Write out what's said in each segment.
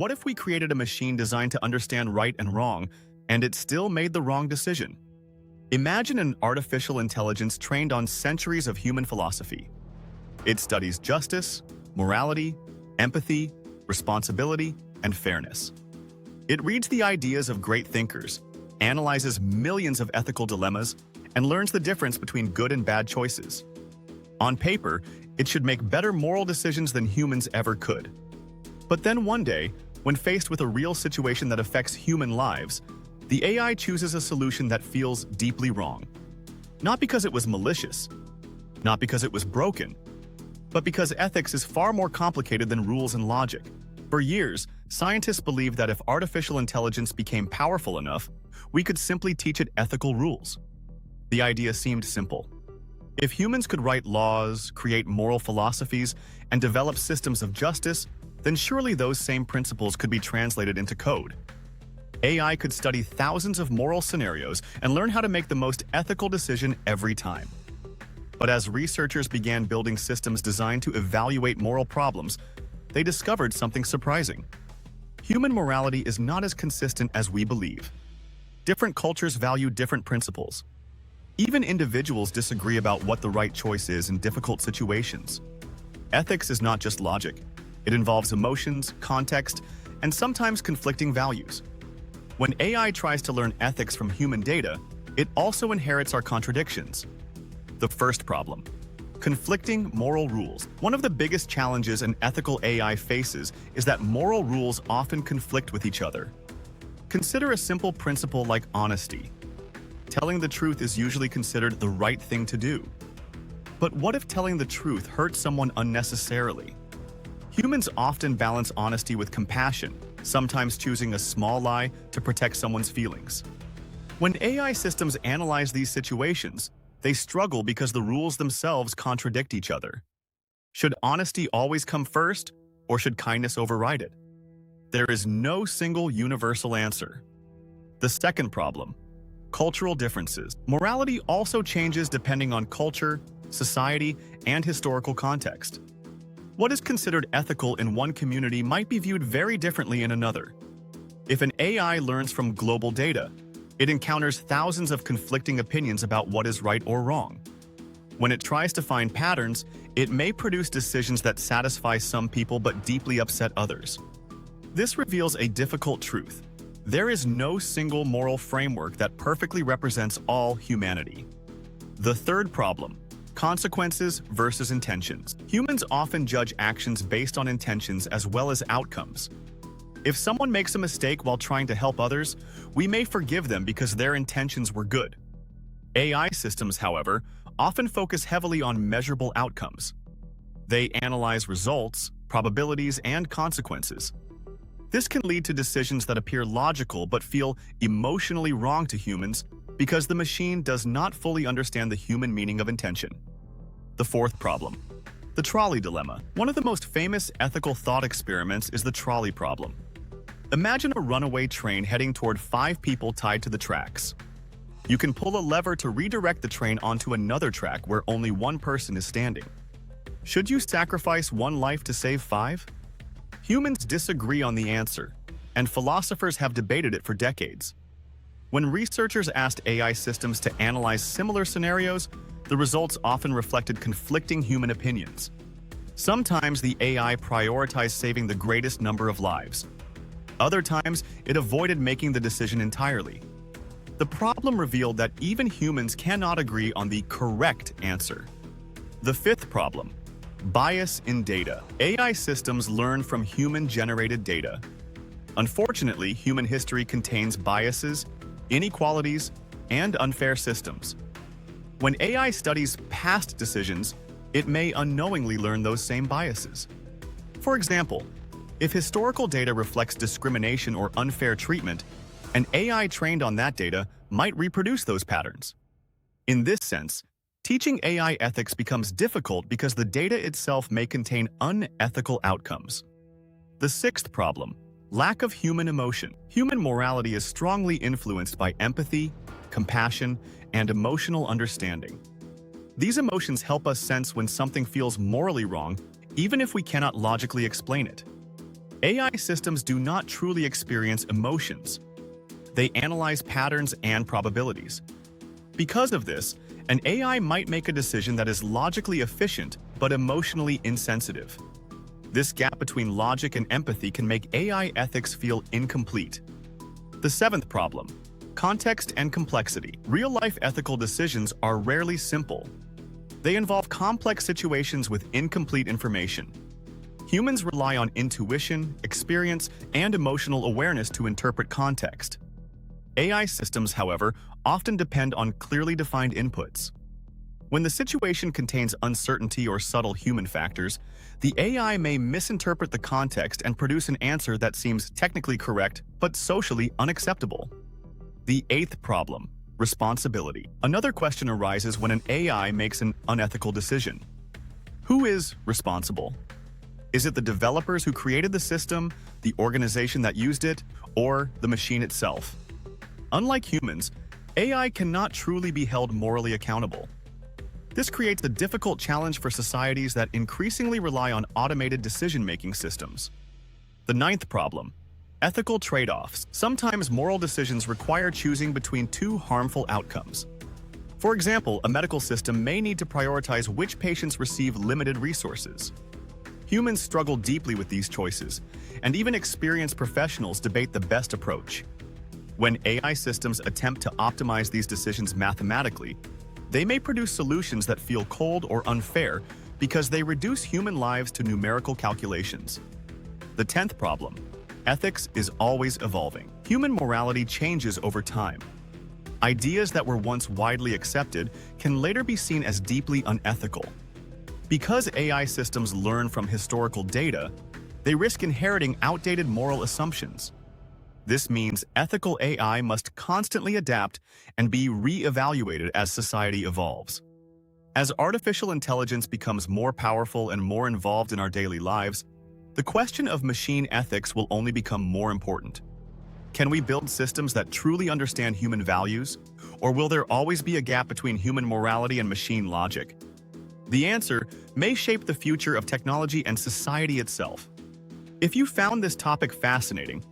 What if we created a machine designed to understand right and wrong, and it still made the wrong decision? Imagine an artificial intelligence trained on centuries of human philosophy. It studies justice, morality, empathy, responsibility, and fairness. It reads the ideas of great thinkers, analyzes millions of ethical dilemmas, and learns the difference between good and bad choices. On paper, it should make better moral decisions than humans ever could. But then one day, when faced with a real situation that affects human lives, the AI chooses a solution that feels deeply wrong. Not because it was malicious, not because it was broken, but because ethics is far more complicated than rules and logic. For years, scientists believed that if artificial intelligence became powerful enough, we could simply teach it ethical rules. The idea seemed simple. If humans could write laws, create moral philosophies, and develop systems of justice, then surely those same principles could be translated into code. AI could study thousands of moral scenarios and learn how to make the most ethical decision every time. But as researchers began building systems designed to evaluate moral problems, they discovered something surprising. Human morality is not as consistent as we believe. Different cultures value different principles. Even individuals disagree about what the right choice is in difficult situations. Ethics is not just logic. It involves emotions, context, and sometimes conflicting values. When AI tries to learn ethics from human data, it also inherits our contradictions. The first problem: conflicting moral rules. One of the biggest challenges an ethical AI faces is that moral rules often conflict with each other. Consider a simple principle like honesty. Telling the truth is usually considered the right thing to do. But what if telling the truth hurts someone unnecessarily? Humans often balance honesty with compassion, sometimes choosing a small lie to protect someone's feelings. When AI systems analyze these situations, they struggle because the rules themselves contradict each other. Should honesty always come first, or should kindness override it? There is no single universal answer. The second problem: cultural differences. Morality also changes depending on culture, society, and historical context. What is considered ethical in one community might be viewed very differently in another. If an AI learns from global data, it encounters thousands of conflicting opinions about what is right or wrong. When it tries to find patterns, it may produce decisions that satisfy some people but deeply upset others. This reveals a difficult truth. There is no single moral framework that perfectly represents all humanity. The third problem: consequences versus intentions. Humans often judge actions based on intentions as well as outcomes. If someone makes a mistake while trying to help others, we may forgive them because their intentions were good. AI systems, however, often focus heavily on measurable outcomes. They analyze results, probabilities, and consequences. This can lead to decisions that appear logical but feel emotionally wrong to humans because the machine does not fully understand the human meaning of intention. The fourth problem: the trolley dilemma. One of the most famous ethical thought experiments is the trolley problem. Imagine a runaway train heading toward 5 people tied to the tracks. You can pull a lever to redirect the train onto another track where only one person is standing. Should you sacrifice one life to save 5? Humans disagree on the answer, and philosophers have debated it for decades. When researchers asked AI systems to analyze similar scenarios, the results often reflected conflicting human opinions. Sometimes the AI prioritized saving the greatest number of lives. Other times, it avoided making the decision entirely. The problem revealed that even humans cannot agree on the correct answer. The fifth problem: bias in data. AI systems learn from human-generated data. Unfortunately, human history contains biases, inequalities, and unfair systems. When AI studies past decisions, it may unknowingly learn those same biases. For example, if historical data reflects discrimination or unfair treatment, an AI trained on that data might reproduce those patterns. In this sense, teaching AI ethics becomes difficult because the data itself may contain unethical outcomes. The sixth problem: lack of human emotion. Human morality is strongly influenced by empathy, compassion, and emotional understanding. These emotions help us sense when something feels morally wrong, even if we cannot logically explain it. AI systems do not truly experience emotions. They analyze patterns and probabilities. Because of this, an AI might make a decision that is logically efficient but emotionally insensitive. This gap between logic and empathy can make AI ethics feel incomplete. The seventh problem: context and complexity. Real-life ethical decisions are rarely simple. They involve complex situations with incomplete information. Humans rely on intuition, experience, and emotional awareness to interpret context. AI systems, however, often depend on clearly defined inputs. When the situation contains uncertainty or subtle human factors, the AI may misinterpret the context and produce an answer that seems technically correct but socially unacceptable. The eighth problem: responsibility. Another question arises when an AI makes an unethical decision. Who is responsible? Is it the developers who created the system, the organization that used it, or the machine itself? Unlike humans, AI cannot truly be held morally accountable. This creates a difficult challenge for societies that increasingly rely on automated decision-making systems. The ninth problem: ethical trade-offs. Sometimes moral decisions require choosing between two harmful outcomes. For example, a medical system may need to prioritize which patients receive limited resources. Humans struggle deeply with these choices, and even experienced professionals debate the best approach. When AI systems attempt to optimize these decisions mathematically, they may produce solutions that feel cold or unfair because they reduce human lives to numerical calculations. The 10th problem: ethics is always evolving. Human morality changes over time. Ideas that were once widely accepted can later be seen as deeply unethical. Because AI systems learn from historical data, they risk inheriting outdated moral assumptions. This means ethical AI must constantly adapt and be re-evaluated as society evolves. As artificial intelligence becomes more powerful and more involved in our daily lives, the question of machine ethics will only become more important. Can we build systems that truly understand human values, or will there always be a gap between human morality and machine logic? The answer may shape the future of technology and society itself. If you found this topic fascinating,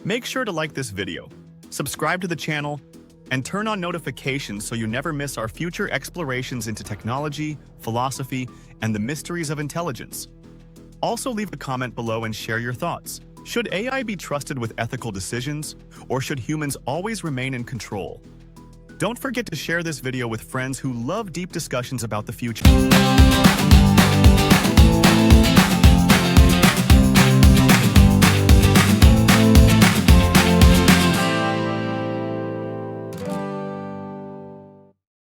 make sure to like this video, subscribe to the channel, and turn on notifications so you never miss our future explorations into technology, philosophy, and the mysteries of intelligence. Also, leave a comment below and share your thoughts. Should AI be trusted with ethical decisions, or should humans always remain in control? Don't forget to share this video with friends who love deep discussions about the future.